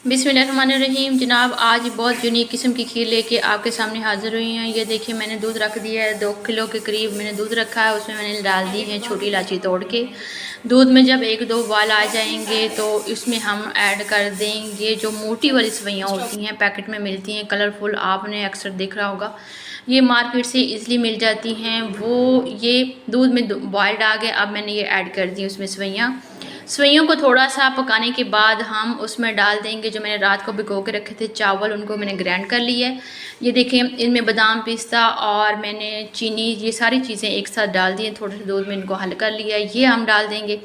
बिस्मिल्लाहिर्रहमानिर्रहीम। जनाब आज बहुत यूनिक किस्म की खीर लेके आपके सामने हाज़िर हुई हैं। ये देखिए मैंने दूध रख दिया है, 2 किलो के करीब मैंने दूध रखा है। उसमें मैंने डाल दी है छोटी इलायची तोड़ के। दूध में जब 1-2 उबाल आ जाएंगे तो इसमें हम ऐड कर देंगे जो मोटी वाली सेवइयाँ होती हैं, पैकेट में मिलती हैं कलरफुल, आपने अक्सर देखा होगा, ये मार्केट से इजली मिल जाती हैं। वो ये दूध में बॉयल्ड आ गए, अब मैंने ये ऐड कर दी उसमें सेवइयों को थोड़ा सा पकाने के बाद हम उसमें डाल देंगे जो मैंने रात को भिगो के रखे थे चावल, उनको मैंने ग्राइंड कर लिया है। ये देखें इनमें बादाम, पिस्ता और मैंने चीनी, ये सारी चीज़ें एक साथ डाल दी हैं। थोड़े से दूध में इनको हल कर लिया है, ये हम डाल देंगे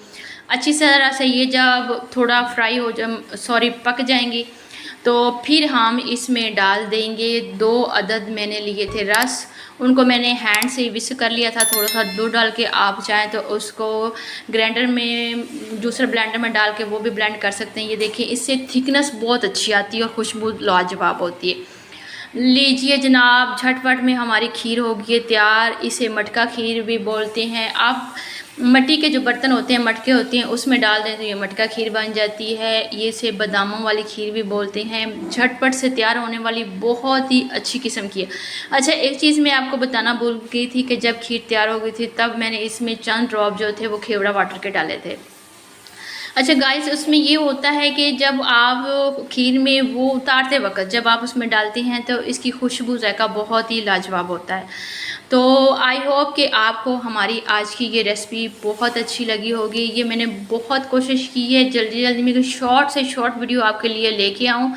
अच्छी तरह से। ये जब थोड़ा फ्राई हो पक जाएंगी तो फिर हम इसमें डाल देंगे 2 अदद मैंने लिए थे रस, उनको मैंने हैंड से विस्क कर लिया था। थोड़ा सा दूध डाल के आप चाहें तो उसको ग्राइंडर में, जूसर ब्लेंडर में डाल के वो भी ब्लेंड कर सकते हैं। ये देखिए इससे थिकनेस बहुत अच्छी आती है और खुशबू लाजवाब होती है। लीजिए जनाब, झटपट में हमारी खीर होगी है तैयार। इसे मटका खीर भी बोलते हैं। आप मिट्टी के जो बर्तन होते हैं, मटके होते हैं, उसमें डाल दें तो ये मटका खीर बन जाती है। ये से बादामों वाली खीर भी बोलते हैं। झटपट से तैयार होने वाली बहुत ही अच्छी किस्म की है। अच्छा, एक चीज़ मैं आपको बताना भूल गई थी कि जब खीर तैयार हो गई थी तब मैंने इसमें चंद ड्रॉप जो थे वो खेवड़ा वाटर के डाले थे। अच्छा गाइस, उसमें ये होता है कि जब आप खीर में वो उतारते वक्त जब आप उसमें डालते हैं तो इसकी खुशबू जायका बहुत ही लाजवाब होता है। तो आई होप कि आपको हमारी आज की ये रेसिपी बहुत अच्छी लगी होगी। ये मैंने बहुत कोशिश की है जल्दी जल्दी में शॉर्ट से शॉर्ट वीडियो आपके लिए लेके आऊँ।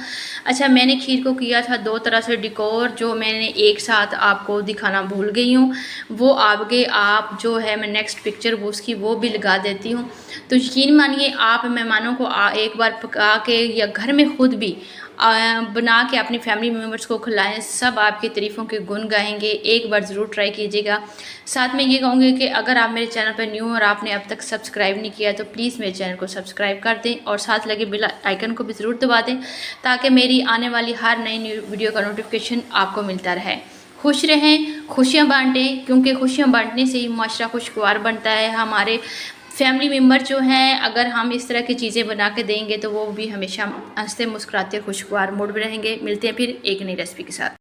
अच्छा, मैंने खीर को किया था 2 तरह से डेकोर, जो मैंने एक साथ आपको दिखाना भूल गई हूँ। वो आगे आप जो है मैं नेक्स्ट पिक्चर वो उसकी वो भी लगा देती हूँ। तो यकीन मानिए आप मेहमानों को एक बार पका के या घर में खुद भी बना के अपनी फैमिली मेम्बर्स को खिलाएं, सब आपकी तारीफ़ों के गुण गाएंगे। एक बार ज़रूर ट्राई कीजिएगा। साथ में ये कहूँगी कि अगर आप मेरे चैनल पर न्यू और आपने अब तक सब्सक्राइब नहीं किया तो प्लीज़ मेरे चैनल को सब्सक्राइब कर दें और साथ लगे बेल आइकन को भी ज़रूर दबा दें ताकि मेरी आने वाली हर नई वीडियो का नोटिफिकेशन आपको मिलता रहे। खुश रहें, खुशियाँ बांटें, क्योंकि खुशियाँ बांटने से ही माशरा खुशगवार बनता है। हमारे फैमिली मेम्बर जो हैं, अगर हम इस तरह की चीज़ें बना के देंगे तो वो भी हमेशा हंसते मुस्कुराते खुशगवार मूड में रहेंगे। मिलते हैं फिर एक नई रेसिपी के साथ।